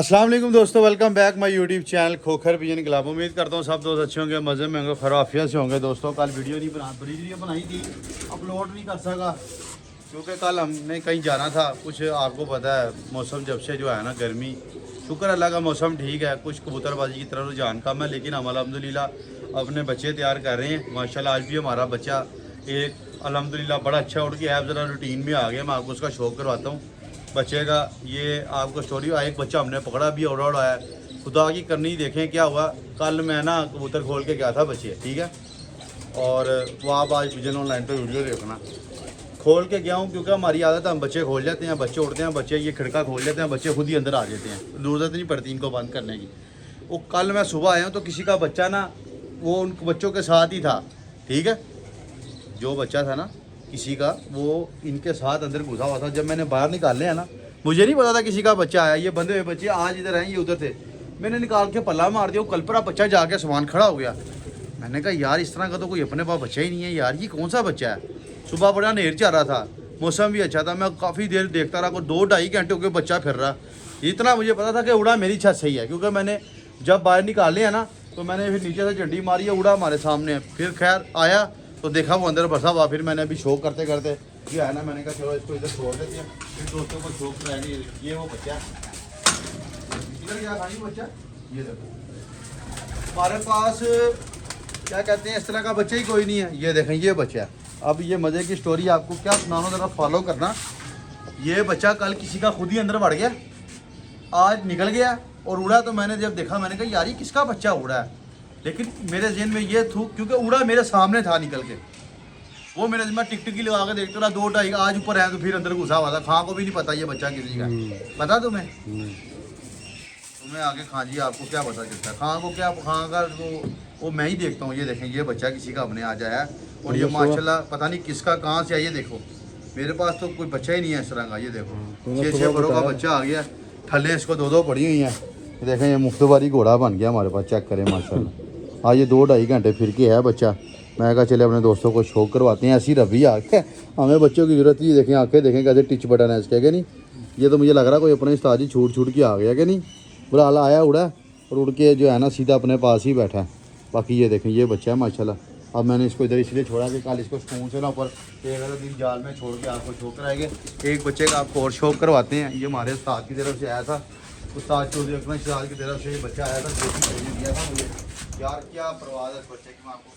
अस्सलाम वालेकुम दोस्तों, welcome back my YouTube channel Khokhar pigeon club. उम्मीद करता हूँ सब दोस्त अच्छे होंगे, मज़े में होंगे, खराफिया से होंगे। दोस्तों कल वीडियो नहीं बनाई थी, अपलोड नहीं कर सका क्योंकि कल हमने कहीं जाना था। कुछ आपको पता है मौसम जब से जो है ना गर्मी, शुक्र अल्लाह का मौसम ठीक है। कुछ कबूतरबाजी की तरफ रुझान कम है, लेकिन हम अल्हम्दुलिल्लाह अपने बच्चे तैयार कर रहे हैं माशाल्लाह। आज भी हमारा बच्चा एक अल्हम्दुलिल्लाह बड़ा अच्छा उड़ गया है, ज़रा रूटीन में आ गया। मैं आपको उसका शौक करवाता हूँ बच्चे का। ये आपको स्टोरी, एक बच्चा हमने पकड़ा भी उड़ा उड़ाया, खुदा की करनी देखें क्या हुआ। कल मैं ना कबूतर खोल के गया था बच्चे, ठीक है, और वो आप आज विजन ऑनलाइन पर वीडियो देखना। खोल के गया हूँ क्योंकि हमारी आदत है, हम बच्चे खोल जाते हैं, बच्चे उड़ते हैं, बच्चे ये खिड़का खोल लेते हैं, बच्चे खुद ही अंदर आ जाते हैं, ज़रूरत नहीं पड़ती इनको बंद करने की। वो कल मैं सुबह आया हूँ तो किसी का बच्चा ना वो उन बच्चों के साथ ही था, ठीक है, जो बच्चा था ना किसी का, वो इनके साथ अंदर घुसा हुआ था। जब मैंने बाहर निकाले हैं ना, मुझे नहीं पता था किसी का बच्चा आया। ये बंधे हुए बच्चे आज इधर हैं, ये उधर थे। मैंने निकाल के पल्ला मार दिया, वो कलपरा बच्चा जाके सामान खड़ा हो गया। मैंने कहा यार इस तरह का तो कोई अपने पास बच्चा ही नहीं है यार, ये कौन सा बच्चा है। सुबह बड़ा नेर चल रहा था, मौसम भी अच्छा था, मैं काफ़ी देर देखता रहा, को 2-2.5 घंटे हो गए बच्चा फिर रहा। इतना मुझे पता था कि उड़ा मेरी छत सही है, क्योंकि मैंने जब बाहर निकाले हैं ना तो मैंने फिर नीचे से झंडी मारी है, उड़ा हमारे सामने। फिर खैर आया तो देखा वो अंदर बसा हुआ। फिर मैंने अभी शौक करते करते ये है ना, मैंने कहा चलो इसको इधर छोड़ देते हैं। फिर दोस्तों को शौक रह गई, ये वो बच्चा इधर क्या खाई बच्चा, ये देखो हमारे पास क्या कहते हैं इस तरह का बच्चा ही कोई नहीं है। ये देखें ये बच्चा है। अब ये मज़े की स्टोरी आपको क्या सुनाना, ज़रा फॉलो करना। ये बच्चा कल किसी का खुद ही अंदर बढ़ गया, आज निकल गया और उड़ा। तो मैंने जब देखा मैंने कहा यार ये किसका बच्चा उड़ा है, लेकिन मेरे जहन में ये थू क्योंकि उड़ा मेरे सामने था निकल के। वो मेरे मैं टिकटिकी लगा के देखता रहा 2-2.5, आज ऊपर आया तो फिर अंदर घुसा हुआ था। खां को भी नहीं पता ये बच्चा किसी का, पता तुम्हें? तुम्हें आगे खां जी आपको क्या पता चलता है, खां को क्या, खां का वो मैं ही देखता हूँ। ये देखें ये बच्चा किसी का अपने आज आया और ये माशाल्लाह पता नहीं किसका कहाँ से है। ये देखो मेरे पास तो कोई बच्चा ही नहीं है इस तरह का। ये देखो 6-6 बरों का बच्चा आ गया, थल्ले इसको 2-2 पड़ी हुई हैं। देखें ये मुफ्तवारी घोड़ा बन गया हमारे पास, चेक करें माशाल्लाह। आज ये 2-2.5 घंटे फिर के है बच्चा। मैं कहा चले अपने दोस्तों को शौक करवाते हैं। ऐसी रवि आके हमें बच्चों की ज़रूरत ही, देखें आंखें देखें कैसे टिच बटन है इसके, क्या नहीं। ये तो मुझे लग रहा कोई अपने उस्ताद ही छूट के आ गया, क्या नहीं। बुरा आया उड़ा और उड़ के जो है ना सीधा अपने पास ही बैठा है। बाकी ये देखें ये बच्चा है माशाल्लाह। अब मैंने इसको इधर इसलिए छोड़ा कि कल इसको स्कूल से ना ऊपर एक अलग दिन जाल में छोड़ के आपको शौक कराएंगे। एक बच्चे का आपको और शौक करवाते हैं। ये हमारे उस्ताद की तरफ से आया था, उस्ताद चौधरी अकमल शहजाद की तरफ से ये बच्चा आया था, जो कि दिया था मुझे। यार क्या परवाज़ है इस बच्चे की, मैं आपको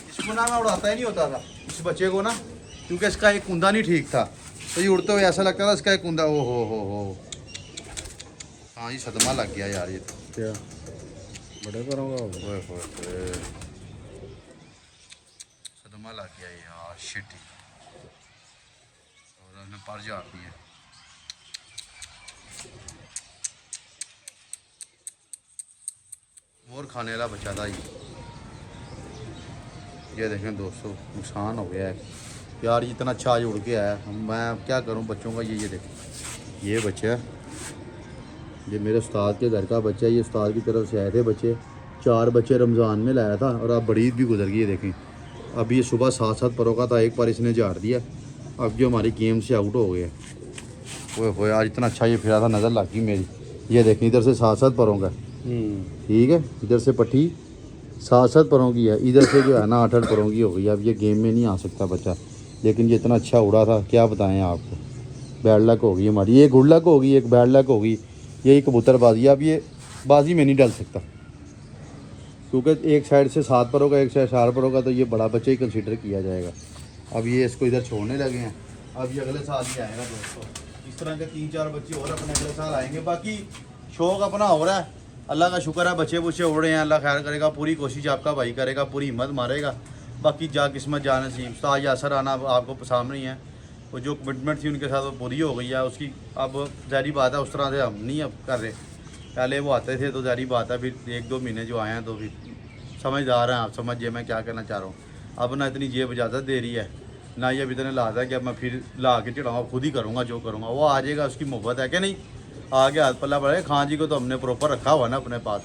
इसको ना मैं उड़ाता ही नहीं होता था इस बच्चे को ना, क्योंकि इसका एक कुंदा नहीं ठीक था। तो ये उड़ते हुए ऐसा लगता था इसका एक कुंदा, ओ हो हाँ ये सदमा लग गया यार। ये क्या बड़े करूँगा, सदमा लग गया यार, शिट। और उसने पर जाती है। और खाने वाला बच्चा था ये देखें दोस्तों, नुकसान हो गया है यार। इतना अच्छा आज उड़ के आया, मैं क्या करूं बच्चों का। ये देखें ये बच्चा, ये मेरे उस्ताद के घर का बच्चा है। ये उस्ताद की तरफ से आए थे बच्चे, 4 बच्चे रमज़ान में लाया था और अब बड़ी ईद भी गुजर गई है। देखें अब ये सुबह 7-7 परों का था, एक बार इसने झाड़ दिया। अब जो हमारी गेम से आउट हो गया। वो आज इतना अच्छा ये फिरा था, नज़र लग गई मेरी। ये देखें इधर से 7-7 परों का, ठीक है, इधर से पट्टी 7-7 परों की है, इधर से जो है ना 8-8 परों की हो गई। अब ये गेम में नहीं आ सकता बच्चा, लेकिन ये इतना अच्छा उड़ा था क्या बताएं आपको। बैड लक हो गई हमारी, एक गुड लक होगी, एक बैड लक होगी। यही कबूतरबाजी, अब ये बाजी में नहीं डल सकता क्योंकि एक साइड से 7 परों का, एक साइड 4 परों का, तो ये बड़ा बच्चा ही कंसिडर किया जाएगा। अब ये इसको इधर छोड़ने लगे हैं। अब ये अगले साल ही आएगा दोस्तों। इस तरह के 3-4 बच्चे और अपने अगले साल आएंगे। बाकी शौक अपना हो रहा है, अल्लाह का शुक्र है, बच्चे बुच्चे उड़ रहे हैं। अल्लाह खैर करेगा, पूरी कोशिश आपका भाई करेगा, पूरी हिम्मत मारेगा। बाकी जा किस्मत जाने से उस्ताद यासर आना आपको सामने ही है। वो जो कमिटमेंट थी उनके साथ वो पूरी हो गई है उसकी। अब ज़ाहिर बात है उस तरह से हम नहीं अब कर रहे। पहले वो आते थे तो ज़ाहिर बात है, फिर 1-2 महीने जो आए हैं तो फिर समझदार हैं आप, समझिए मैं क्या कहना चाह रहा हूँ। अब ना इतनी जेब इजाज़त दे रही है, ना ये अभी इतने लाता है कि अब मैं फिर ला के चढ़ाऊँगा, खुद ही करूँगा जो करूँगा। वो आ जाएगा, उसकी मोहब्बत है कि नहीं, आगे हाथ पल्ला पड़े। खां जी को तो हमने प्रॉपर रखा हुआ ना अपने पास,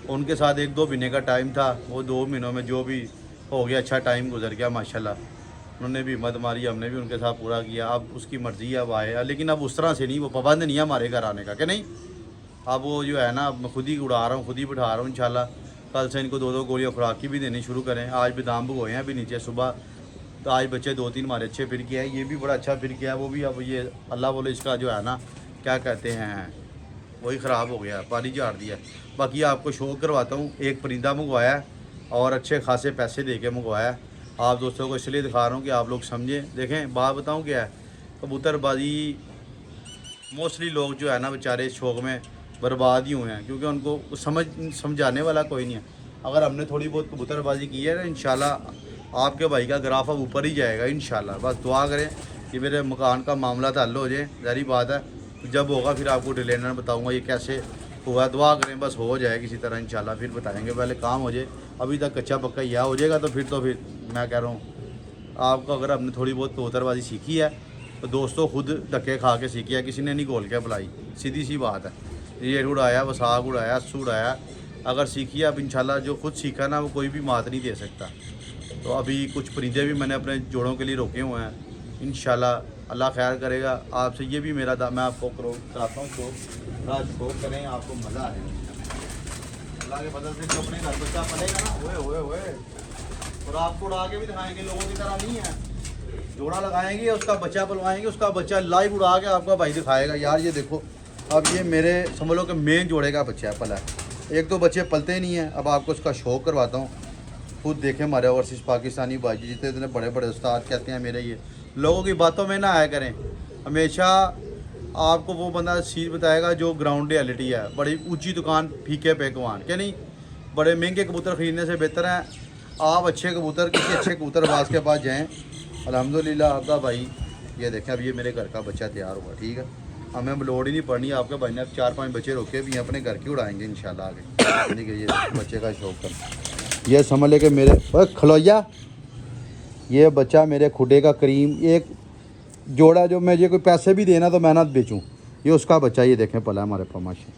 उनके साथ 1-2 महीने का टाइम था। वो 2 महीनों में जो भी हो गया अच्छा टाइम गुजर गया माशाल्लाह। उन्होंने भी हिम्मत मारी, हमने भी उनके साथ पूरा किया। अब उसकी मर्ज़ी है, अब आए, लेकिन अब उस तरह से नहीं, वो पाबंद नहीं है हमारे घर आने का, कि नहीं। अब वो जो है ना, मैं खुद ही उड़ा रहा हूँ, खुद ही बिठा रहा हूँ। इंशाल्लाह कल से इनको 2-2 गोलियाँ खुराक की भी देनी शुरू करें। आज बादाम भगोए हैं अभी नीचे सुबह, तो आज बच्चे 2-3 हमारे अच्छे फिर किया है। ये भी बड़ा अच्छा फिर किया है, वो भी अब ये अल्लाह बोले इसका जो है ना, क्या कहते हैं, वही ख़राब हो गया, पानी झाड़ दिया। बाकी आपको शो करवाता हूँ, एक परिंदा मंगवाया है और अच्छे खासे पैसे दे के मंगवाया है। आप दोस्तों को इसलिए दिखा रहा हूँ कि आप लोग समझें। देखें, बात बताऊँ क्या है, कबूतरबाजी मोस्टली लोग जो है ना बेचारे इस शौक़ में बर्बाद ही हुए हैं, क्योंकि उनको समझाने वाला कोई नहीं है। अगर हमने थोड़ी बहुत कबूतरबाजी की है ना, इंशाल्लाह आपके भाई का ग्राफ अब ऊपर ही जाएगा इंशाल्लाह। बस दुआ करें कि मेरे मकान का मामला हल हो जाए, ज़ाहिर बात है। जब होगा फिर आपको डिटेल बताऊँगा ये कैसे हुआ। दुआ करें बस हो जाए किसी तरह इंशाल्लाह, फिर बताएँगे। पहले काम हो जाए, अभी तक कच्चा पक्का यह हो जाएगा, तो फिर मैं कह रहा हूँ आपको, अगर आपने थोड़ी बहुत कबूतरबाजी सीखी है तो दोस्तों खुद धक्के खा के सीखी है, किसी ने नहीं घोल के बुलाई, सीधी सी बात है। ये उड़ाया, वसाख उड़ाया, अस्सू उड़ाया, अगर सीखी है अब इंशाल्लाह, जो खुद सीखा ना वो कोई भी मात नहीं दे सकता। तो अभी कुछ परिंदे भी मैंने अपने जोड़ों के लिए रोके हुए हैं, इंशाल्लाह अल्लाह खैर करेगा। आपसे ये भी मेरा मैं आपको कराता हूँ शौक, राज शौक करें, आपको मज़ा आ जाएगा अल्लाह के फजल से। जो अपने घर बच्चा पलेगा ना, ओए और आपको उड़ा के भी दिखाएंगे, लोगों की तरह नहीं है। जोड़ा लगाएंगे, उसका बच्चा पलवाएंगे, उसका बच्चा लाइव उड़ा के आपका भाई दिखाएगा। यार ये देखो, अब ये मेरे समझ लो कि मेन जोड़े का बच्चा है, पला है। एक तो बच्चे पलते ही नहीं है। अब आपको उसका शौक करवाता हूँ, खुद देखें। हमारे ओवरसीज़ पाकिस्तानी भाई जितने इतने बड़े बड़े उस्ताद कहते हैं मेरे, ये लोगों की बातों में ना आया करें। हमेशा आपको वो बंदा चीज़ बताएगा जो ग्राउंड रियलिटी है। बड़ी ऊँची दुकान, फीके पकवान, क्या नहीं। बड़े महंगे कबूतर ख़रीदने से बेहतर है आप अच्छे कबूतर किसी अच्छे कबूतरबाज के पास जाएँ। अल्हम्दुलिल्लाह आपका भाई, ये देखें अब ये मेरे घर का बच्चा तैयार हुआ, ठीक है। हमें अब लोड ही नहीं पड़नी। आपके भाई ने अब 4-5 बच्चे रोके भी हैं, अपने घर की उड़ाएंगे इंशाल्लाह आगे। ठीक है, ये बच्चे का शौक कर, ये समझ ले कि मेरे खलोया, ये बच्चा मेरे खुडे का करीम, एक जोड़ा जो मुझे कोई पैसे भी देना तो मैं ना बेचूँ, ये उसका बच्चा। ये देखें पला हमारे पमाशे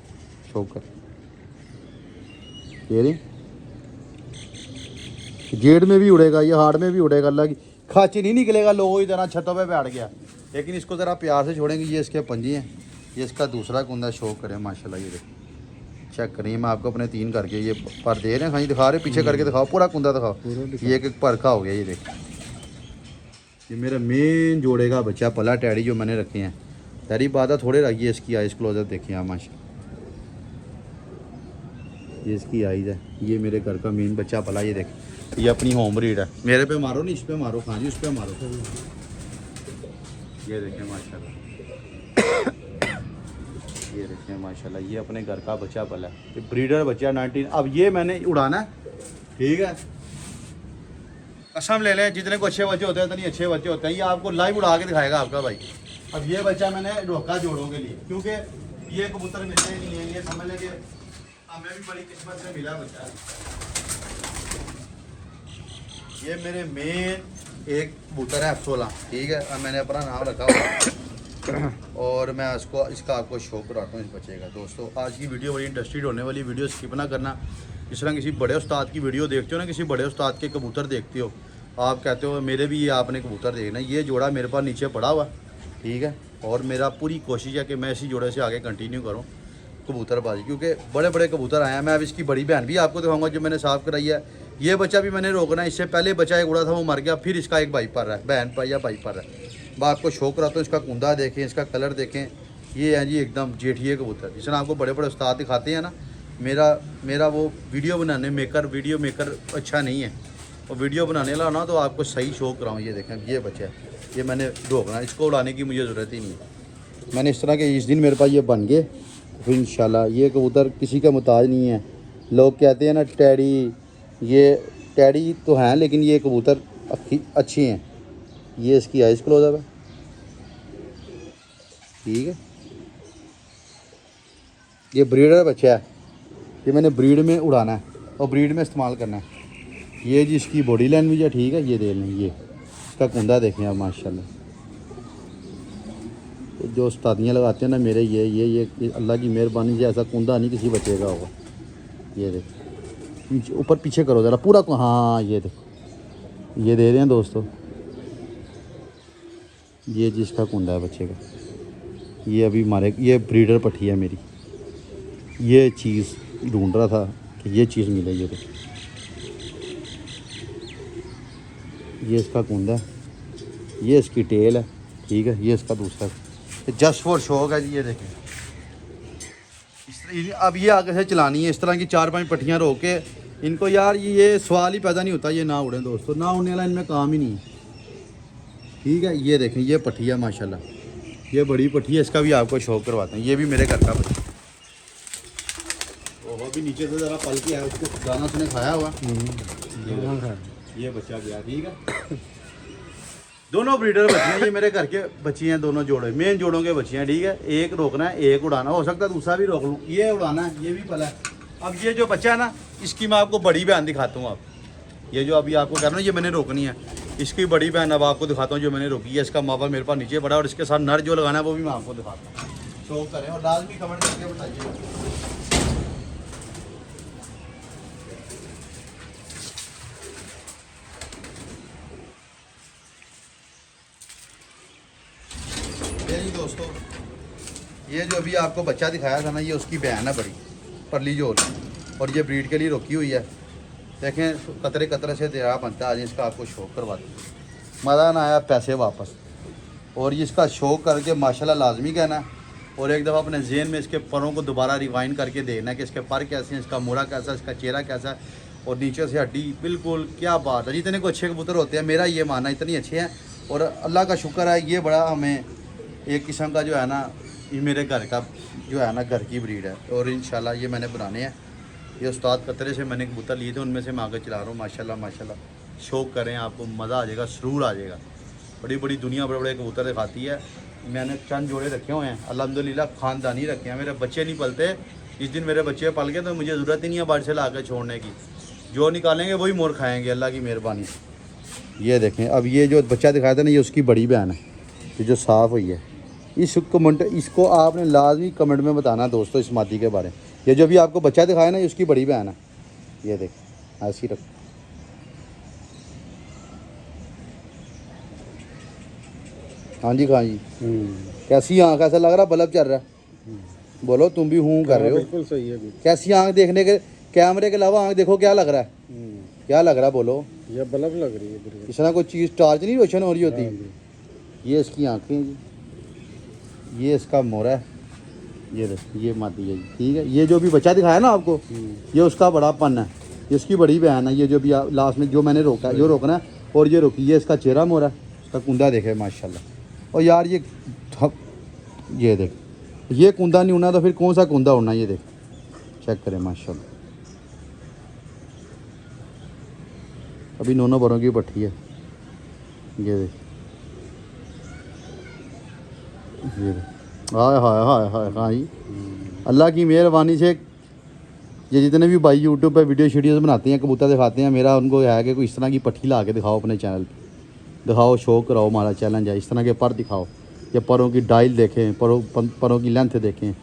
शौक कर, ये नहीं गेट में भी उड़ेगा, ये हार्ड में भी उड़ेगा। अल्लाह की खाची नहीं निकलेगा, लोगों की तरह छतों पे बैठ गया। लेकिन इसको ज़रा प्यार से छोड़ेंगे। ये इसके पंजे हैं, ये इसका दूसरा कुंदा। शौक करें माशाल्लाह, ये देखो चेक करिए। मैं आपको अपने 3 करके ये पर दे रहे हैं, खाई दिखा रहे, पीछे करके दिखाओ, पूरा कुंदा दिखाओ। ये एक परखा हो गया, ये देखो। ये मेरा मेन जोड़े का बच्चा पला टैडी जो मैंने रखे हैं। सारी बात है, थोड़े रखिए। इसकी आइज़ क्लोजर देखिए आप माशा, ये इसकी आइज़ है। ये मेरे घर का मेन बच्चा पला, ये देखें। ये अपनी होम ब्रीड है। मेरे पे मारो नहीं, इस पे मारो। हाँ जी, उस पे मारो। ये देखें माशाल्लाह, ये देखें माशाल्लाह, ये अपने घर का बच्चा पला है। ये ब्रीडर बच्चा 19। अब ये मैंने उड़ाना है, ठीक है। कसम ले लें, जितने को अच्छे बच्चे होते हैं इतने अच्छे बच्चे होते हैं। ये आपको लाइव उड़ा के दिखाएगा आपका भाई। अब ये बच्चा मैंने रोका जोड़ों के लिए, क्योंकि ये कबूतर मिलते नहीं है। ये समझ लें कि हमें भी बड़ी किस्मत से मिला बच्चा। ये मेरे मेन एक कबूतर है F16, ठीक है। अब मैंने अपना नाम रखा हुआ और मैं इसका आपको शौक कराता हूँ इस बच्चे का। दोस्तों आज की वीडियो बड़ी इंटरेस्टेड होने वाली, वीडियो स्किप ना करना। जिस तरह किसी बड़े उस्ताद की वीडियो देखते हो ना, किसी बड़े उस्ताद के कबूतर देखते हो, आप कहते हो मेरे भी ये आपने कबूतर देखना। ये जोड़ा मेरे पास नीचे पड़ा हुआ, ठीक है। और मेरा पूरी कोशिश है कि मैं इसी जोड़े से आगे कंटिन्यू करूँ कबूतरबाजी, क्योंकि बड़े बड़े कबूतर आए हैं। मैं अब इसकी बड़ी बहन भी आपको दिखाऊंगा जो मैंने साफ़ कराई है। ये बच्चा भी मैंने रोकना है। इससे पहले बच्चा एक उड़ा था, वो मर गया। फिर इसका एक भाई पर रहा है, बहन पर या भाई पर है। मैं आपको शौक कराता हूँ। इसका कुंदा देखें, इसका कलर देखें। ये है जी एकदम जेठिए कबूतर। जिस तरह आपको बड़े बड़े उस्ताद दिखाते हैं ना, मेरा वो वीडियो मेकर अच्छा नहीं है। और वीडियो बनाने वाला ना तो आपको सही शौक कराऊँ। ये देखें, ये बच्चा है, ये मैंने रोकना। इसको उड़ाने की मुझे ज़रूरत ही नहीं है। मैंने इस तरह के इस दिन मेरे पास ये बन गए, फिर इंशाल्लाह ये कबूतर किसी का मुताज नहीं है। लोग कहते हैं ना टैडी, ये टैडी तो हैं लेकिन ये कबूतर अच्छी हैं। ये इसकी आइस क्लोजअप है, ठीक है। ये ब्रीडर बच्चा है, ये मैंने ब्रीड में उड़ाना है और ब्रीड में इस्तेमाल करना है। ये जी इसकी बॉडी लैंग्वेज है, ठीक है। ये देख लें, ये इसका कुंदा देखें आप माशाल्लाह। जो उस्तादियाँ लगाते हैं ना मेरे, ये अल्लाह की मेहरबानी से ऐसा कुंदा नहीं किसी बच्चे का होगा। ये देखो, ऊपर पीछे करो ज़रा पूरा। हाँ ये देखो, ये दे रहे हैं दोस्तों, ये जिसका कुंदा है बच्चे का, ये अभी हमारे ये ब्रीडर पट्टी है मेरी। ये चीज़ ढूंढ रहा था कि ये चीज़ मिले। ये देखिए, ये इसका कुंदा है, ये इसकी टेल है, ठीक है। ये इसका दूसरा जस्ट फॉर शौक है जी। ये देखें, अब ये आगे से चलानी है इस तरह की 4-5 पट्टियाँ रोक के इनको। यार ये सवाल ही पैदा नहीं होता ये ना उड़े दोस्तों, ना उड़ने वाला इनमें काम ही नहीं है, ठीक है। ये देखें, ये पट्टी है माशाल्लाह, ये बड़ी पट्टी है, इसका भी आपको शौक करवाते हैं। ये भी मेरे घर का बच्चा, वो भी नीचे से ज़रा पल के है, उसको दाना उसने खाया हुआ। ये बच्चा गया, ठीक है। दोनों ब्रीडर बच्चे हैं, ये मेरे घर के बच्चे हैं, दोनों जोड़े मेन जोड़ों के बच्चे हैं, ठीक है। एक रोकना है, एक उड़ाना, हो सकता है दूसरा भी रोक लूँ। ये उड़ाना है, ये भी पला है। अब ये जो बच्चा है ना, इसकी मैं आपको बड़ी बहन दिखाता हूँ। आप ये जो अभी आपको कह रहा हूँ, ये मैंने रोकनी है, इसकी बड़ी बहन अब आपको दिखाता हूँ जो मैंने रोकी है। इसका मावा मेरे पास नीचे पड़ा, और इसके साथ नर जो लगाना है वो भी मैं आपको दिखाता हूँ। शौक करें और लाजमी कमेंट करके बताइए। दोस्तों, ये जो अभी आपको बच्चा दिखाया था ना, ये उसकी बहन है बड़ी परली जोल, और ये ब्रीड के लिए रोकी हुई है। देखें कतरे कतरे से दरिया बनता है। आज इसका आपको शौक करवाते हैं, मज़ा ना आया पैसे वापस। और ये इसका शौक करके माशाल्लाह लाजमी कहना, और एक दफ़ा अपने ज़हन में इसके परों को दोबारा रिवाइंड करके देखना कि इसके पर कैसे हैं, इसका मोड़ा कैसा है, इसका चेहरा कैसा है, और नीचे से हड्डी बिल्कुल क्या बात है। जितने को अच्छे कबूतर होते हैं, मेरा ये मानना इतनी अच्छे हैं। और अल्लाह का शुक्र है, ये बड़ा हमें एक किस्म का जो है ना, ये मेरे घर का जो है ना, घर की ब्रीड है। और इंशाल्लाह ये मैंने बनाने हैं। ये उस्ताद कतरे से मैंने कबूतर लिए थे, उनमें से मैं आगे चला रहा हूँ। माशाल्लाह माशाल्लाह, शौक करें, आपको मज़ा आ जाएगा, सुरूर आ जाएगा। बड़ी बड़ी दुनिया बड़े बड़े कबूतर दिखाती है। मैंने चंद जोड़े रखे हुए हैं अल्हम्दुलिल्लाह, ख़ानदानी रखे हैं। मेरे बच्चे नहीं पलते, इस दिन मेरे बच्चे पल गए तो मुझे ज़रूरत ही नहीं है बाहर से ला कर छोड़ने की। जो निकालेंगे वही मोर खाएँगे, अल्लाह की मेहरबानी। ये देखें, अब ये जो बच्चा दिखाया था ना, ये उसकी बड़ी बहन है, ये जो साफ़ हुई है। इस कमेंट, इसको आपने लाजमी कमेंट में बताना दोस्तों, इस मादी के बारे में। ये जो भी आपको बच्चा दिखाया ना, ये उसकी बड़ी बहन है। ये देख, ऐसी रख। हाँ जी, हाँ जी। कैसी आँख, ऐसा लग रहा बल्ब चल रहा है। बोलो, तुम भी हूँ कर रहे हो। बिल्कुल सही है। कैसी आँख देखने के, कैमरे के अलावा आँख देखो, क्या लग रहा है, क्या लग रहा है बोलो। ये बल्ब लग रही है, इस तरह कोई चीज़ टॉर्च नहीं रोशन हो रही होती। ये इसकी आँखें जी, ये इसका मोरा है। ये ये माती है, ठीक है। ये जो भी बच्चा दिखाया ना आपको, ये उसका बड़ा पन है, ये इसकी बड़ी बहन है। ये जो भी लास्ट में जो मैंने रोका, जो रोकना है, और ये रोकी, ये इसका चेहरा मोरा है, इसका कुंदा देखे माशाल्लाह। और यार ये देख, ये कुंदा नहीं उड़ना तो फिर कौन सा कुंदा उड़ना। ये देख, चेक करें माशाल्लाह। अभी 9 बरों की पट्टी है। ये देख, ये हाय हाय हाय हाय। हाँ जी, अल्लाह की मेहरबानी से ये जितने भी भाई यूट्यूब पे वीडियोज़ बनाते हैं, कबूतर दिखाते हैं, मेरा उनको है कि कोई इस तरह की पट्टी ला के दिखाओ अपने चैनल पे, दिखाओ, शौक कराओ। हमारा चैलेंज है, इस तरह के पर दिखाओ। ये परों की डायल देखें, परों की लेंथ देखें,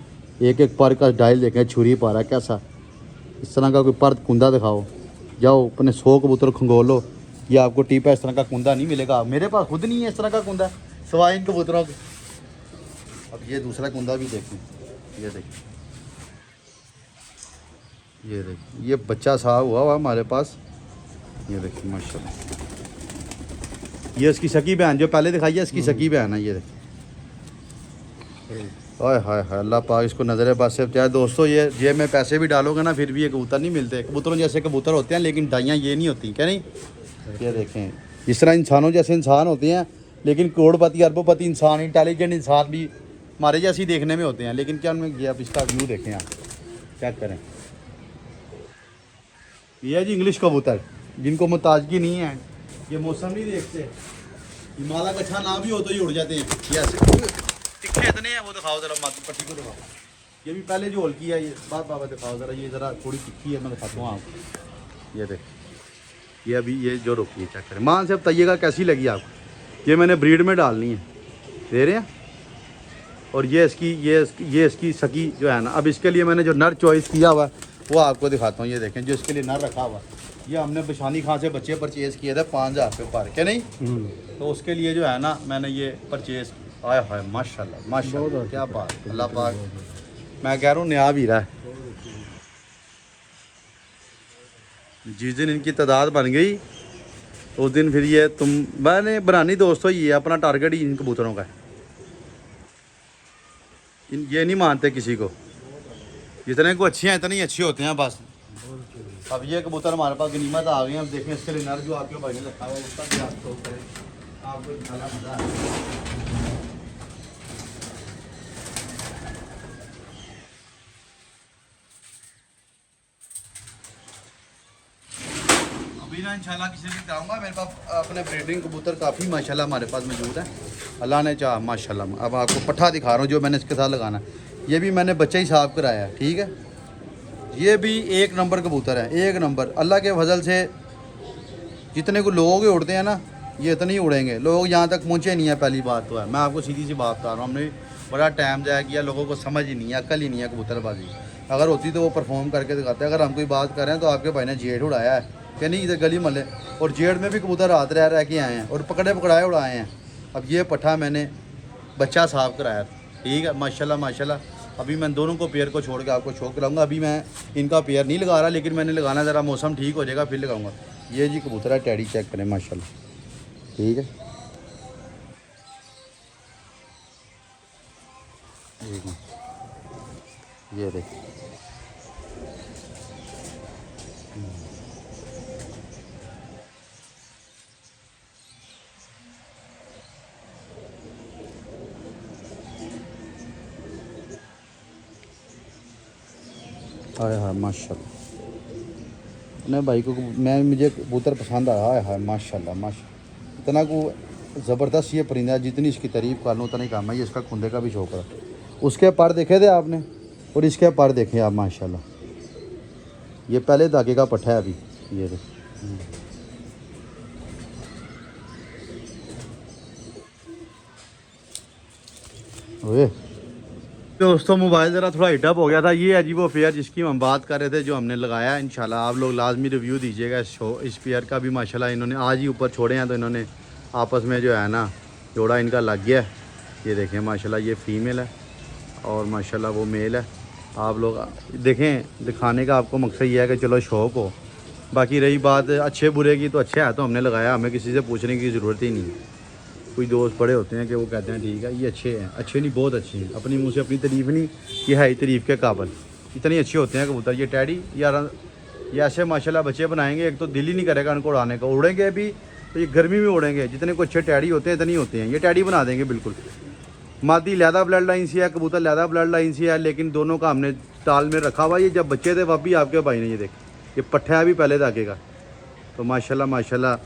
एक एक पर का डायल देखें, छुरी पारा कैसा, इस तरह का कोई पर कुंदा दिखाओ। जाओ अपने 100 कबूतर खंगोलो, ये आपको टीपा इस तरह का कुंदा नहीं मिलेगा। मेरे पास खुद नहीं है इस तरह का कुंदा, सिवाय इन कबूतरों के। अब ये दूसरा कुंदा भी देखें, ये देखिए, ये देखिए, ये बच्चा साहब हुआ हमारे पास। ये देखिए माशाल्लाह, ये इसकी सकी बहन जो पहले दिखाई है, इसकी सकी बहन है। ये देखिए, हाय हाय हाय, अल्लाह पाक इसको नज़र बस से चाहे दोस्तों। ये जेब में पैसे भी डालोगे ना, फिर भी ये कबूतर नहीं मिलते। कबूतरों जैसे कबूतर होते हैं, लेकिन डाइयाँ ये नहीं होती, क्या नहीं। ये देखें, इस तरह इंसानों जैसे इंसान होते हैं, लेकिन करोड़पति अरबोपति इंसान, इंटेलिजेंट इंसान भी हमारे जैसे ही देखने में होते हैं, लेकिन क्या उनमें गया। अब इसका व्यू देखें आप, क्या करें। ये है जी इंग्लिश कबूतर, जिनको मुताजगी नहीं है, ये मौसम नहीं देखते। हिमालय का अच्छा ना भी हो तो ये उड़ जाते हैं। ये टिक्के इतने हैं, वो दिखाओ ज़रा, पट्टी को दिखाओ। ये भी पहले जो हल्की है, ये बाबा दिखाओ ज़रा, ये ज़रा थोड़ी तिखी है, मैं दिखाता हूँ आपको। ये देख, ये अभी ये जो रोकी है, चेक करें। मान से बताइएगा कैसी लगी आपको। ये मैंने ब्रीड में डालनी है, दे रहे हैं। और ये इसकी सकी जो है ना, अब इसके लिए मैंने जो नर चॉइस किया हुआ है वो आपको दिखाता हूँ। ये देखें, जो इसके लिए नर रखा हुआ, ये हमने बशानी खां से बच्चे परचेज़ किए थे 5,000 रुपये पर, क्या नहीं? तो उसके लिए जो है ना मैंने ये परचेज़ आया है। माशाल्लाह माशाल्लाह, क्या बात, अल्लाह पाक, मैं कह रहा हूँ नया भी रहा है। जिस दिन इनकी तादाद बन गई उस दिन फिर ये मैंने बनानी दोस्तों, ये अपना टारगेट ही इन कबूतरों का है। ये नहीं मानते किसी को, जितने को अच्छे हैं इतने ही अच्छे होते हैं बस। अब ये कबूतर हमारे पास गनीमत आ गई हैं। अब देखें इसके लिए नर जो आपके भाई ने रखा हुआ है उसका भी आप शौक करें, आपको दिखाना मजा है। अभी ना इंशाल्लाह किसी दिन आऊँगा, मेरे पास अपने ब्रीडिंग कबूतर काफ़ी माशाल्लाह हमारे पास मौजूद है, अल्लाह ने चाहा माशाल्लाह। अब आपको पट्ठा दिखा रहा हूँ जो मैंने इसके साथ लगाना है। ये भी मैंने बच्चा ही साफ कराया है, ठीक है। ये भी एक नंबर कबूतर है, एक नंबर। अल्लाह के फजल से जितने को लोग उड़ते हैं ना, ये इतने ही उड़ेंगे। लोग यहाँ तक पहुँचे नहीं है, पहली बात तो है। मैं आपको सीधी सी बात बता रहा हूँ, हमने बड़ा टाइम जाया किया, लोगों को समझ ही नहीं है, अकल ही नहीं है कबूतरबाजी। अगर होती तो वो परफॉर्म करके दिखाते। अगर हम कोई बात कर रहे हैं तो आपके भाई ने जेठ उड़ाया है कि नहीं, इधर गली मल्ले, और जेठ में भी कबूतर रात रह के आए हैं और पकड़े पकड़ाए उड़ाए हैं। अब ये पट्ठा मैंने बच्चा साफ कराया, ठीक है, माशाल्लाह माशाल्लाह। अभी मैं दोनों को पेयर को छोड़ के आपको शो कराऊंगा। अभी मैं इनका पेयर नहीं लगा रहा, लेकिन मैंने लगाना, ज़रा मौसम ठीक हो जाएगा फिर लगाऊंगा। ये जी कबूतर है टैडी, चेक करें माशाल्लाह, ठीक है। ये देख, हाय हाय माशाल्लाह। अपने भाई को मुझे कबूतर पसंद आया, हाय हाय माशाल्लाह माशाल्लाह। इतना को ज़बरदस्त ये परिंदा है, जितनी इसकी तारीफ़ कर लूँ उतना ही काम है। ये इसका खुंदे का भी शौक है। उसके पर देखे थे आपने और इसके पर देखे आप माशाल्लाह। ये पहले धागे का पट्ठा है अभी, ये देख। ओए दोस्तों, मोबाइल ज़रा थोड़ा हिटअप हो गया था। ये है जी वो पेयर जिसकी हम बात कर रहे थे, जो हमने लगाया है। इंशाल्लाह आप लोग लाजमी रिव्यू दीजिएगा इस पेयर का भी। माशाल्लाह इन्होंने आज ही ऊपर छोड़े हैं, तो इन्होंने आपस में जो है ना जोड़ा इनका लग गया है। ये देखें माशाल्लाह, ये फीमेल है और माशाल्लाह वो मेल है। आप लोग देखें, दिखाने का आपको मकसद ये है कि चलो शौक़ हो। बाकी रही बात अच्छे बुरे की, तो अच्छा है तो हमने लगाया, हमें किसी से पूछने की ज़रूरत ही नहीं है। कोई दोस्त बड़े होते हैं कि वो कहते हैं ठीक है ये अच्छे हैं, अच्छे नहीं बहुत अच्छे हैं, अपनी मुंह से अपनी तारीफ़ नहीं, ये है ही तारीफ़ के काबिल। इतने अच्छे होते हैं कबूतर। ये टैडी यार, ये ऐसे माशाल्लाह बच्चे बनाएंगे, एक तो दिल ही नहीं करेगा उनको उड़ाने का। उड़ेंगे भी तो ये गर्मी में उड़ेंगे। जितने को अच्छे टैडी होते हैं इतने ही होते हैं, ये टैडी बना देंगे बिल्कुल। मादी लहदा ब्लड लाइन से है, कबूतर लहदा ब्लड लाइन से है, लेकिन दोनों का हमने ताल में रखा हुआ। ये जब बच्चे थे वह भी आपके भाई ने, ये देख, ये पट्ठा भी पहले धागे का। तो माशाल्लाह माशाल्लाह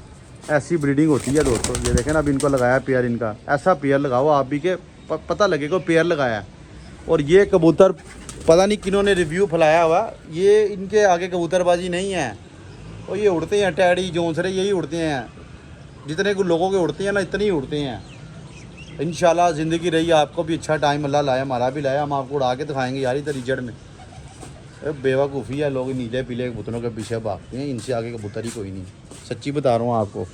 ऐसी ब्रीडिंग होती है दोस्तों। ये देखें ना, अब इनको लगाया पेयर, इनका ऐसा पेयर लगाओ आप भी के पता लगेगा पेयर लगाया। और ये कबूतर पता नहीं किन्होंने रिव्यू फैलाया हुआ, ये इनके आगे कबूतरबाजी नहीं है। और ये उड़ते हैं टैडी जोंसरे, यही उड़ते हैं। जितने को लोगों के उड़ते हैं ना, इतने ही उड़ते हैं। इंशाल्लाह ज़िंदगी रही, आपको भी अच्छा टाइम अल्लाह लाया, हमारा भी लाया, हम आपको उड़ा के दिखाएंगे यार। इधर रिजड़ में बेवकूफ़ी है, लोग नीले पीले कबूतरों के पीछे भागते हैं, इनसे आगे कबूतर ही कोई नहीं। सच्ची बता रहा हूँ आपको।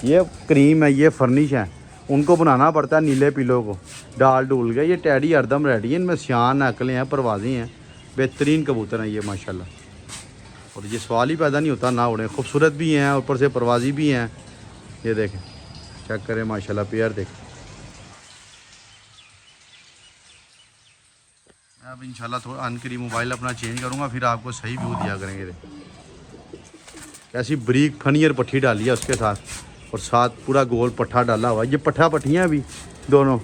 ये क्रीम है, ये फर्निश है, उनको बनाना पड़ता है नीले पीलों को डाल डूल के। ये टैडी हरदम रेडी है, इनमें सियान अकलें हैं, परवाज़ें हैं, बेहतरीन कबूतर हैं ये माशाल्लाह। और ये सवाल ही पैदा नहीं होता ना उड़े, खूबसूरत भी हैं, ऊपर से परवाज़ी भी हैं। ये देखें, चेक करें माशाल्लाह, पेयर देखें। अब इंशाल्लाह थोड़ा अनकरी मोबाइल अपना चेंज करूँगा, फिर आपको सही व्यू दिया करेंगे। कैसी ब्रीक फनियर पट्टी डाली है उसके साथ, और साथ पूरा गोल पट्ठा डाला हुआ है। ये पट्ठा पट्टियाँ भी दोनों,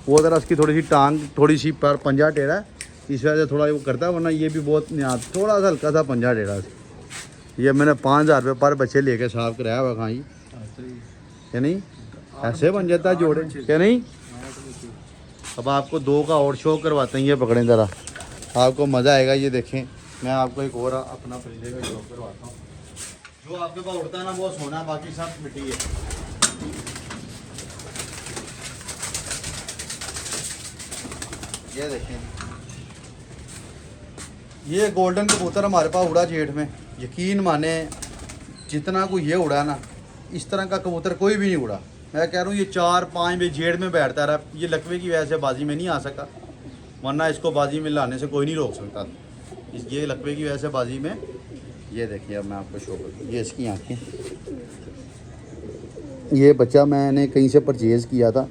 वो ज़रा उसकी थोड़ी सी टांग, थोड़ी सी पर पंजा टेढ़ा है, इस वजह से थोड़ा वो करता है, वरना ये भी बहुत न्याज, थोड़ा सा हल्का सा पंजा टेढ़ा है। ये मैंने 5,000 रुपये पर बच्चे लेके साफ कराया हुआ कहाँ, क्या नहीं ऐसे बन जाता है जोड़े, क्या नहीं। अब आपको दो का और शो करवाते हैं, ये पकड़ें ज़रा, आपको मज़ा आएगा। ये देखें, मैं आपको एक और अपना परिंदे का शो करवाता हूँ। जो आपके पास उड़ता है ना वो सोना, बाकी सब मिट्टी है। ये देखें, ये गोल्डन कबूतर हमारे पास उड़ा जेठ में। यकीन माने जितना कोई ये उड़ा ना, इस तरह का कबूतर कोई भी नहीं उड़ा। मैं कह रहा हूँ ये 4-5 बजे जेड़ में बैठता रहा, ये लकवे की वजह से बाजी में नहीं आ सका, वरना इसको बाजी में लाने से कोई नहीं रोक सकता। ये लकवे की वजह से बाजी में, ये देखिए अब मैं आपको शो करूँ, ये इसकी आँखें, ये बच्चा मैंने कहीं से परचेज़ किया था,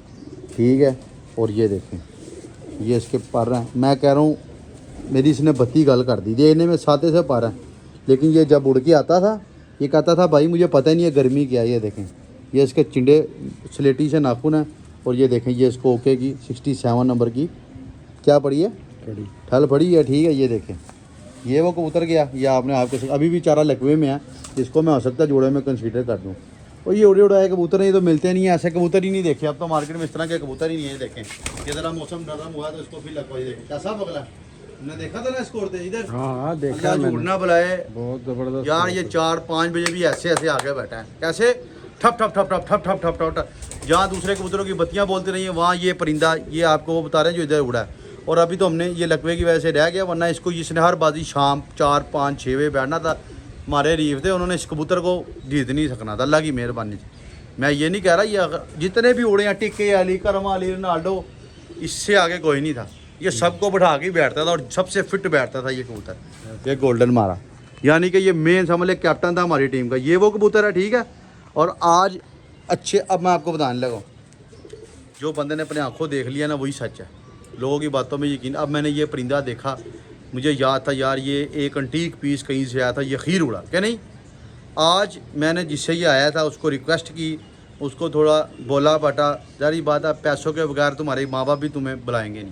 ठीक है। और ये देखें ये इसके पर हैं, मैं कह रहा हूँ मेरी इसने बत्ती गल कर दी, देखने में साते से पर हैं, लेकिन ये जब उड़ के आता था ये कहता था भाई मुझे पता ही नहीं है गर्मी क्या है। ये देखें ये इसके चिंडे स्लेटी से नाखून है, और ये देखें ये इसको ओके की 67 नंबर की क्या पड़ी है, ठल पड़ी है, ठीक है। ये देखें ये वो कबूतर गया, ये आपने आपके अभी भी चारा लकवे में है, इसको मैं हो सकता है जोड़े में कंसीडर कर दूँ। और ये उड़े उड़ाए कबूतर ये तो मिलते नहीं है, ऐसे कबूतर ही नहीं देखे अब तो मार्केट में, इस तरह के कबूतर ही नहीं है। देखें ये ज़रा मौसम नरम हुआ तो इसको फिर लगवाई, देखें कैसा बगला, हमने देखा था ना इसको उड़ते इधर। हाँ देखा मैंने उड़ना बुलाए बहुत ज़बरदस्त यार, ये 4-5 बजे भी ऐसे ऐसे आके बैठा है, कैसे ठप ठप ठप ठप ठप ठप ठप ठप ठप। जहाँ दूसरे कबूतरों की बत्तियाँ बोलती रही हैं, वहाँ ये परिंदा ये आपको वो बता रहे हैं जो इधर उड़ा है। और अभी तो हमने ये लकवे की वजह से रह गया, वरना इसको इसने हर बाजी शाम 4-5-6 बजे बैठना था। हमारे रीफ थे, उन्होंने इस कबूतर को जीत नहीं सकना था, अल्लाह की मेहरबानी से। मैं ये नहीं कह रहा, ये जितने भी उड़े हैं टिक्के अली, करम अली, रोनाल्डो, इससे आगे कोई नहीं था। ये सबको बैठा के बैठता था और सबसे फिट बैठता था ये कबूतर। ये गोल्डन मारा, यानी कि ये मेन समझ ले कैप्टन था हमारी टीम का, ये वो कबूतर है, ठीक है। और आज अच्छे, अब मैं आपको बताने लगा, जो बंदे ने अपने आंखों देख लिया ना वही सच है, लोगों की बातों में यकीन। अब मैंने ये परिंदा देखा, मुझे याद था यार ये एक अंटीक पीस कहीं से आया था, ये खीर उड़ा क्या नहीं। आज मैंने जिससे ये आया था उसको रिक्वेस्ट की, उसको थोड़ा बोला बटा, जारी बात है पैसों के बगैर तुम्हारे माँ बाप भी तुम्हें बुलाएंगे नहीं,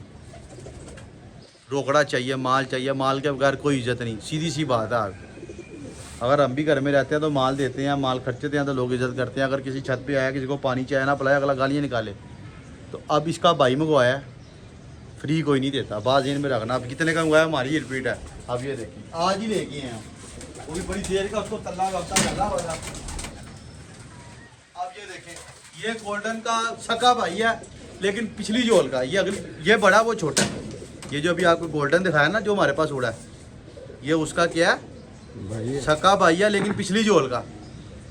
रोकड़ा चाहिए, माल चाहिए, माल के बगैर कोई इज़्ज़त नहीं, सीधी सी बात है। अगर हम भी घर में रहते हैं तो माल देते हैं, माल खर्चते हैं तो लोग इज़्ज़त करते हैं। अगर किसी छत पे आया, किसी को पानी चाहिए ना पिलाया, अगला गालियाँ निकाले। तो अब इसका भाई मंगवाया, फ्री कोई नहीं देता, बात इन में रखना। अब कितने का मंगवाया हमारी ही रिपीट है। अब ये देखिए आज ही लेके हैं, वो भी बड़ी देर का, उसको तल्ला वक्ता चला हो रहा। अब ये देखें ये गोल्डन का सका भाई है, लेकिन पिछली जोल का, ये अगली, ये बड़ा वो छोटा है। ये जो अभी आपको गोल्डन दिखाया ना जो हमारे पास उड़ा है, ये उसका क्या है भाई, सका भाई है, लेकिन पिछली जोल का।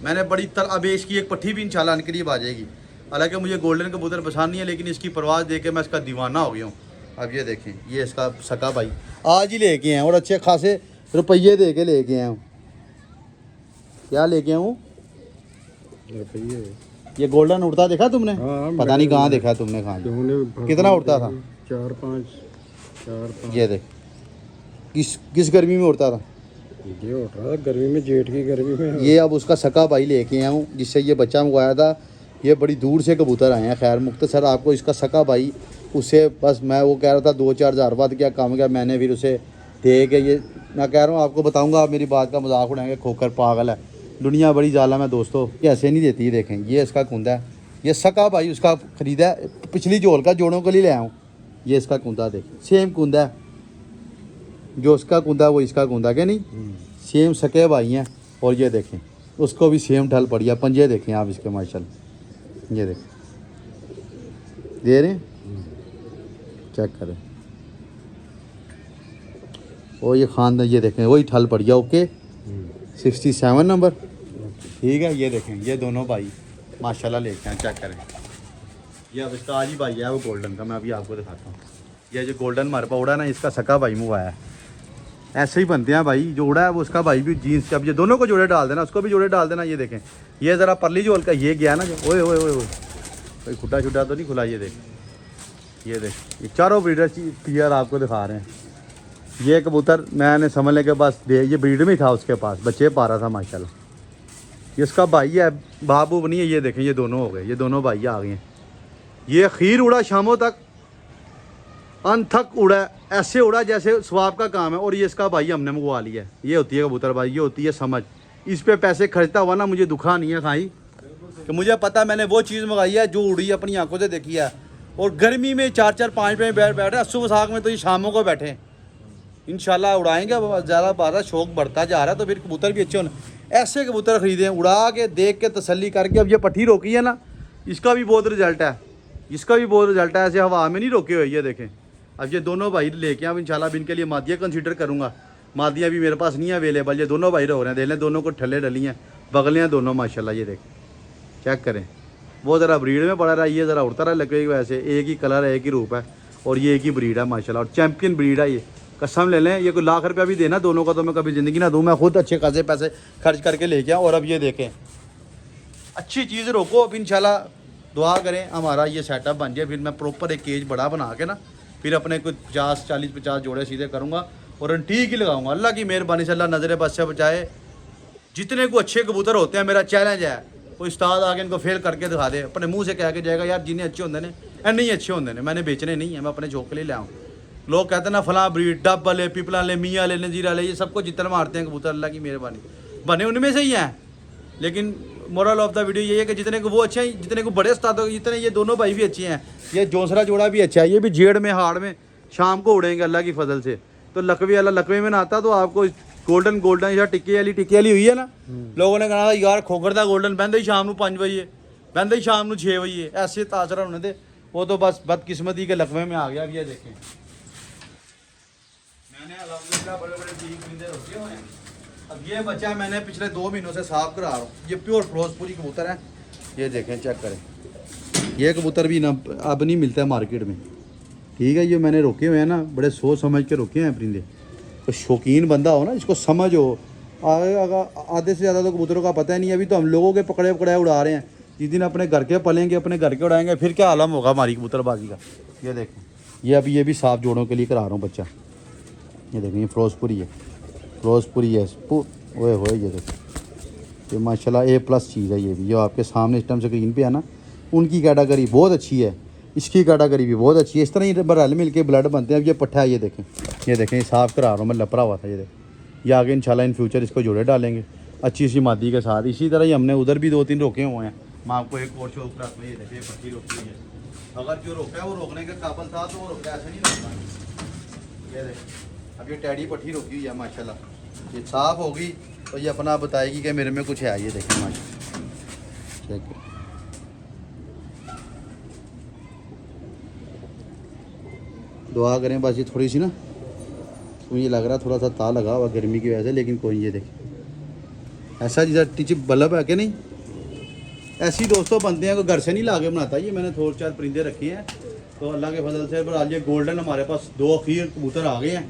मैंने बड़ी अब इसकी एक पट्टी भी इंशाल्लाह करीब आ जाएगी। हालांकि मुझे गोल्डन कबूतर पसंद नहीं है, लेकिन इसकी परवाज़ देख के मैं इसका दीवाना हो गया हूँ। अब ये देखें ये इसका सका भाई आज ही लेके आए और अच्छे खासे रुपये दे के लेके आए हूँ। क्या लेके आऊँ, रुपये ये गोल्डन उड़ता देखा तुमने? हाँ, पता नहीं कहाँ देखा तुमने, कहाँ कितना उड़ता था? 4-5 ये देख किस गर्मी में उड़ता था ये उठ रहा था, गर्मी में, जेठ की गर्मी में। ये अब उसका सका भाई लेके आया हूँ, जिससे ये बच्चा मंगवाया था। ये बड़ी दूर से कबूतर आए हैं। खैर मुख्तसर आपको इसका सका भाई, उससे बस मैं वो कह रहा था 2-4 हज़ार बाद क्या काम किया मैंने, फिर उसे दे के ये मैं कह रहा हूँ आपको बताऊँगा, आप मेरी बात का मजाक उड़ाएंगे, खोकर पागल है, दुनिया बड़ी जालिम है दोस्तों, ये ऐसे नहीं देती। देखें ये इसका कुंदा है, ये सका भाई उसका ख़रीदा है, पिछली जोल का, जोड़ों के लिए ले आऊँ। ये इसका कुंदा देखें, सेम कुंदा है, जो उसका कुंदा वो इसका कुंदा, क्या नहीं, सेम सके भाई हैं। और ये देखें उसको भी सेम ढल पड़ी है, पंजे देखें आप इसके माशाल्लाह, ये देखें दे रहे हैं, चेक करें। और ये खान, ये देखें वही ठल पड़ गया, ओके 67 नंबर, ठीक है। ये देखें ये दोनों भाई माशाल्लाह लेके हैं, चेक करें। ये अब इसका आज ही भाई है वो गोल्डन का, मैं अभी आपको दिखाता हूँ। ये जो गोल्डन हमारे पास उड़ा ना, इसका सका भाई मंगवाया है। ऐसे ही बनते हैं भाई, जो उड़ा है वो उसका भाई भी जीन्स, अब ये दोनों को जोड़े डाल देना, उसको भी जोड़े डाल देना। ये देखें ये ज़रा परली जोल का ये गया ना जो, ओए ओए ओए ओए, कोई खुटा छुटा तो नहीं खुला। ये देख ये चारों ब्रीडर पीयर आपको दिखा रहे हैं। ये कबूतर मैंने समझ लें के पास ये ब्रीड में ही था, उसके पास बच्चे पा रहा था माशाल्लाह। ये उसका भाई है, बाबू बनी है। ये देखें ये दोनों हो गए, ये दोनों भाई आ गए हैं। ये खीर उड़ा शामों तक, अनथक उड़ा, ऐसे उड़ा जैसे स्वाब का काम है। और ये इसका भाई हमने मंगवा लिया है। ये होती है कबूतर भाई, ये होती है समझ। इस पे पैसे खर्चता हुआ ना मुझे दुखा नहीं है खाई, कि मुझे पता मैंने वो चीज़ मंगाई है जो उड़ी अपनी आंखों से देखी है। और गर्मी में 4-4-5 में बैठे, अस्सू वसाख में तो ये शामों को बैठे, इंशाल्लाह उड़ाएंगे। ज़्यादा बात शौक बढ़ता जा रहा है, तो फिर कबूतर भी अच्छे होने। ऐसे कबूतर ख़रीदे, उड़ा के देख के तसल्ली करके। अब ये पट्टी रोकी है ना, इसका भी बहुत रिजल्ट है, इसका भी बहुत रिजल्ट है। ऐसे हवा में नहीं रोके हुए, ये देखें। अब ये दोनों भाई लेके अब इंशाल्लाह भी इनके लिए मादिया कंसीडर करूँगा। मादिया भी मेरे पास नहीं है अवेलेबल, ये दोनों भाई रो रहे हैं, देख लें दोनों को ठल्ले डली हैं। बगलियाँ दोनों माशाल्लाह, ये देखें, चेक करें। वो ज़रा ब्रीड में पड़ा रहा, ये ज़रा उड़ता रहा लगे, वैसे एक ही कलर है, एक ही रूप है, और ये एक ही ब्रीड है माशाल्लाह, और चैम्पियन ब्रीड है ये। कसम ले लें, ये कोई लाख रुपया भी देना दोनों का तो मैं कभी ज़िंदगी ना दूँ, मैं खुद अच्छे खासे पैसे खर्च करके लेके आऊँ। और अब ये देखें, अच्छी चीज़ रोको, अब इंशाल्लाह दुआ करें हमारा ये सेटअप बन जाए, फिर मैं प्रॉपर एक केज बड़ा बना के ना, फिर अपने कुछ 50 जोड़े सीधे करूँगा और एंटीक ही लगाऊंगा। अल्लाह की मेहरबानी से अल्लाह नज़र बस से बचाए। जितने को अच्छे कबूतर होते हैं, मेरा चैलेंज है, कोई उस्ताद आके इनको फेल करके दिखा दे, अपने मुंह से कह के जाएगा यार जिन्हें अच्छे होंगे ने नहीं अच्छे होंगे ने, मैंने बेचने नहीं है, मैं अपने शौक के लिए लाऊँ। लोग कहते हैं ना फलां ब्रीड, डब वाले, पीपल वाले, मियाँ वाले, नजीर वाले, ये सबको जितना मारते हैं कबूतर, अल्लाह की मेहरबानी बने उनमें से ही हैं। लेकिन मोरल ऑफ द वीडियो ये है कि जितने को वो अच्छे हैं, जितने को बड़े उस्ताद हो, जितने ये दोनों भाई भी अच्छे हैं, ये जोसरा जोड़ा भी अच्छा है, ये भी जेड़ में हाड़ में शाम को उड़ेंगे अल्लाह की फजल से। तो लकवे वाला लकवे में ना आता तो आपको गोल्डन या टिक्की वाली हुई है ना, लोगों ने कहा यार खोखर दा गोल्डन बहते ही शाम को 5 बजे, बहते ही शाम को 6 बजे, ऐसे तासरा होने थे। वो तो बस बदकिस्मती के लकवे में आ गया। अब ये देखें, मैंने अल्हम्दुलिल्लाह बड़े बड़े टीक परिंदे रखे हुए हैं। अब ये बच्चा मैंने पिछले 2 महीनों से साफ करा रहा हूँ, ये प्योर फिरोजपुरी कबूतर है। ये देखें, चेक करें, ये कबूतर भी ना अब नहीं मिलता है मार्केट में, ठीक है। ये मैंने रोके हुए हैं ना, बड़े सोच समझ के रोके हैं परिंदे। तो शौकीन बंदा हो ना, इसको समझ हो, आधे से ज़्यादा तो कबूतरों का पता ही नहीं है। अभी तो हम लोगों के पकड़े उड़ा रहे हैं, जिस दिन अपने घर के पलेंगे, अपने घर के उड़ाएंगे, फिर क्या आलम होगा हमारी कबूतरबाजी का। ये देखें, ये भी साफ जोड़ों के लिए करा रहा हूँ बच्चा। ये देखें, ये फिरोजपुरी है, ओए होए, ये देखें, ये माशाल्लाह A+ चीज़ है। ये भी जो आपके सामने इस टाइम स्क्रीन पे है ना, उनकी कैटेगरी बहुत अच्छी है, इसकी कैटेगरी भी बहुत अच्छी है। इस तरह ये रल मिल के ब्लड बनते हैं। अब ये पट्ठा है, ये देखें, ये साफ़ करा रहा हूँ मैं, लपड़ा हुआ था। ये देखें, ये आगे इंशाल्लाह इन फ्यूचर इसको जोड़े डालेंगे अच्छी सी मादी के साथ। इसी तरह ही हमने उधर भी 2-3 रोके हुए हैं। मैं आपको एक और शौक रखता हूँ, ये देखिए पट्टी रोकी हुई है। अगर जो रोका है वो रोकने के काबिल था तो वो रोका, ऐसे नहीं रोकना। ये देखें, अब ये टैडी पट्टी रोकी हुई है माशाल्लाह, ये साफ़ होगी तो ये अपना बताएगी कि मेरे में कुछ है। ये देखें माशाल्लाह, ठीक है। दुआ करें बस, ये थोड़ी सी ना मुझे लग रहा थोड़ा सा ता लगा हुआ गर्मी की वजह से, लेकिन कोई, ये देखें ऐसा जैसा टीची बल्ब है कि नहीं, ऐसी दोस्तों बनते हैं, कोई घर से नहीं ला के बनाता। ये मैंने 2-4 परिंदे रखे हैं तो अल्लाह के फजल से। पर आज ये गोल्डन हमारे पास 2 अखीर कबूतर आ गए हैं,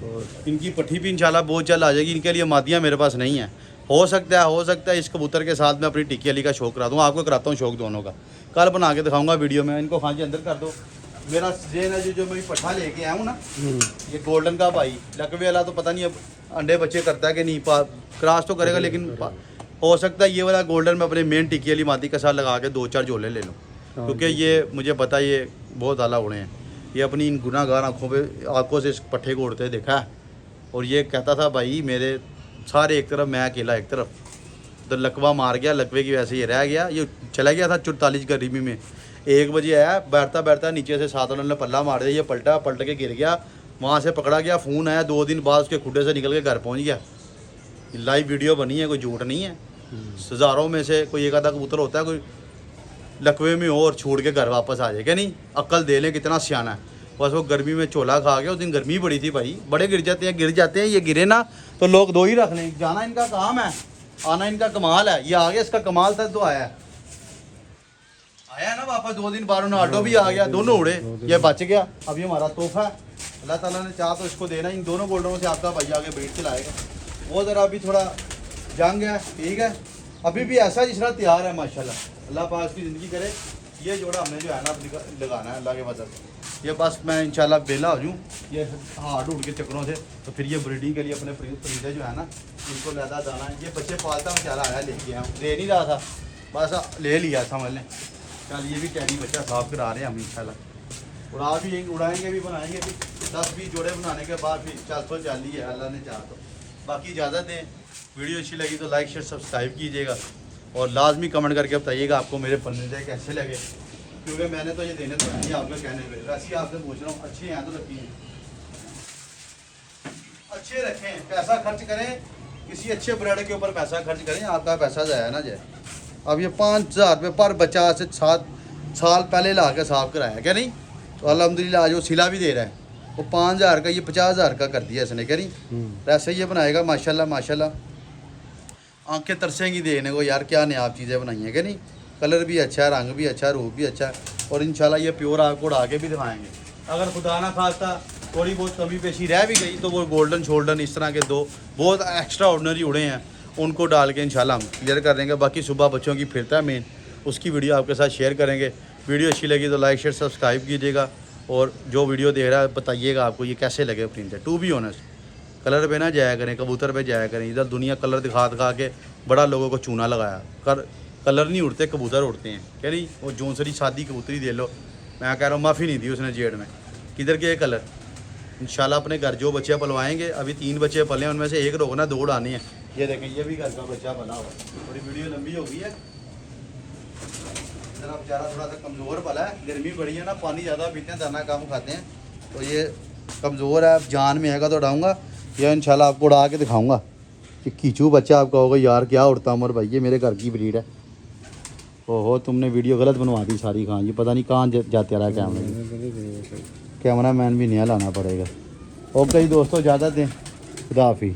इनकी पट्टी भी इंशाल्लाह बहुत जल्द आ जाएगी। इनके लिए मादियाँ मेरे पास नहीं है। हो सकता है इस कबूतर के साथ मैं अपनी टिक्की अली का शौक करा दूँ, आपको कराता हूँ शौक दोनों का, कल बना के दिखाऊँगा वीडियो में। इनको खांचे अंदर कर दो। मेरा जेन है जो मैं पट्ठा लेके आया हूँ ना, ये गोल्डन का भाई लकवे वाला, तो पता नहीं अब अंडे बच्चे करता है कि नहीं, क्रॉस तो करेगा, लेकिन हो सकता है ये वाला गोल्डन में अपने मेन टिक्की वाली मादी के साथ लगा के 2-4 झोले ले लूँ, क्योंकि ये मुझे पता है ये बहुत आला उड़े हैं। ये अपनी इन गुनाहगार आँखों से इस पट्ठे को उड़ते देखा है, और ये कहता था भाई मेरे सारे एक तरफ, मैं अकेला एक तरफ। तो लकवा मार गया, लकवे की वजह से ये रह गया। ये चला गया था 44 गर्मी में, 1 बजे आया, बैठता नीचे से साथ वालों ने पल्ला मार दिया, ये पलट के गिर गया, वहाँ से पकड़ा गया। फ़ोन आया, 2 दिन बाद उसके खुडे से निकल के घर पहुँच गया। लाइव वीडियो बनी है, कोई झूठ नहीं है। हज़ारों में से कोई एक आधा कबूतर होता है कोई लकवे में हो और छोड़ के घर वापस आ जाए, क्या नहीं, अक्ल दे लें कितना सियाना है। बस वो गर्मी में चोला खा गया। उस दिन गर्मी बड़ी थी भाई, बड़े गिर जाते हैं। ये गिरे ना तो लोग 2 ही रख लें, जाना इनका काम है, आना इनका कमाल है। ये आ गया, इसका कमाल था तो आया ना वापस 2 दिन बाद। ऑटो भी आ गया, दोनों उड़े, ये बच गया। अब ये हमारा तोहफा है, अल्लाह ताला ने चाहा तो इसको देना। इन दोनों गोल्डनों से आपका भाई आगे ब्रीड चलाएगा। वो ज़रा अभी थोड़ा जंग है, ठीक है, अभी भी ऐसा जिस तरह तैयार है माशाल्लाह। अल्लाह पाक की ज़िंदगी करे। ये जोड़ा हमने जो है ना लगाना है अल्लाह के वजह से। ये बस मैं इंशाल्लाह बेला हो जाऊँ ये हार्ड उड़ के चक्करों से, तो फिर ये ब्रीडिंग के लिए अपने परिंदे जो है ना इनको ज़्यादा दाना है। ये बच्चे पालता बेचारा आया लेके आया, दे नहीं रहा था, बस ले लिया समझ लें। कल ये भी टैडी बच्चा साफ करा रहे हैं हम इंशाल्लाह। उड़ाएंगे भी, बनाएंगे भी। 10-20 जोड़े बनाने के बाद फिर 440 है, अल्लाह ने चाहा तो। बाकी इजाज़त दें। वीडियो अच्छी लगी तो लाइक शेयर सब्सक्राइब कीजिएगा, और लाजमी कमेंट करके बताइएगा आपको मेरे परिंदे कैसे लगे, क्योंकि मैंने तो ये देने तो नहीं, आपके कहने पे वैसे आपसे पूछ रहा हूँ। अच्छे हैं तो रखिए, अच्छे रखें, पैसा खर्च करें, किसी अच्छे ब्रांड के ऊपर पैसा खर्च करें, आपका पैसा जाया ना जाए। अब ये 5000 रुपये पर बच्चा से 7 साल पहले ला के साफ कराया, क्या नहीं, तो अल्हम्दुलिल्लाह आज वो सिला भी दे रहा है। वो 5000 का, ये 50000 का कर दिया इसने, क्या नहीं। वैसे ये बनाएगा माशाल्लाह माशाल्लाह। आंखें तरसेंगी देखने को यार, क्या नया चीज़ें बनाई हैं कि नहीं। कलर भी अच्छा है, रंग भी अच्छा है, रूप भी अच्छा है, और इंशाल्लाह ये प्योर आपको उड़ा के भी दिखाएंगे। अगर खुदा ना खास्ता थोड़ी बहुत कमी पेशी रह भी गई तो वो गोल्डन शोल्डन इस तरह के दो बहुत एक्स्ट्रा ऑर्डनरी उड़े हैं, उनको डाल के इंशाल्लाह हम क्लियर कर देंगे। बाकी सुबह बच्चों की फिरता है मेन, उसकी वीडियो आपके साथ शेयर करेंगे। वीडियो अच्छी लगी तो लाइक शेयर सब्सक्राइब कीजिएगा, और जो वीडियो देख रहा है बताइएगा आपको ये कैसे लगे printer. To be honest, colour पे ना जाया करें, कबूतर पे जाया करें। इधर दुनिया कलर दिखा दिखा के बड़ा लोगों को चूना लगाया कलर नहीं उड़ते, कबूतर उड़ते हैं क्या नहीं। वो जोनसरी शादी कबूतरी दे लो, मैं कह रहा हूँ माफ़ी नहीं दी उसने जेड में, किधर के कलर। इंशाल्लाह अपने घर जो बच्चे पलवाएंगे, अभी 3 बच्चे पले हैं, उनमें से एक रोकना, 2 उड़ाने हैं। ये देखें ये भी घर का बच्चा बना हुआ। थोड़ी वीडियो लंबी हो गई है, जरा बेचारा थोड़ा सा कमज़ोर पला है, गर्मी बड़ी है ना, पानी ज़्यादा पीते हैं, दाना कम खाते हैं, तो ये कमज़ोर है। जान में आएगा तो उड़ाऊँगा, या इंशाल्लाह आपको उड़ा के दिखाऊँगा कि कीचू बच्चा। आप कहोगे यार क्या उड़ता उमर भाई, ये मेरे घर की ब्रीड है। ओहो तुमने वीडियो गलत बनवा दी सारी खां, ये पता नहीं कहाँ जाते रहा कैमरा मैन भी नया लाना पड़ेगा। ओके जी दोस्तों, इजाज़त दें, खुदा हाफिज़।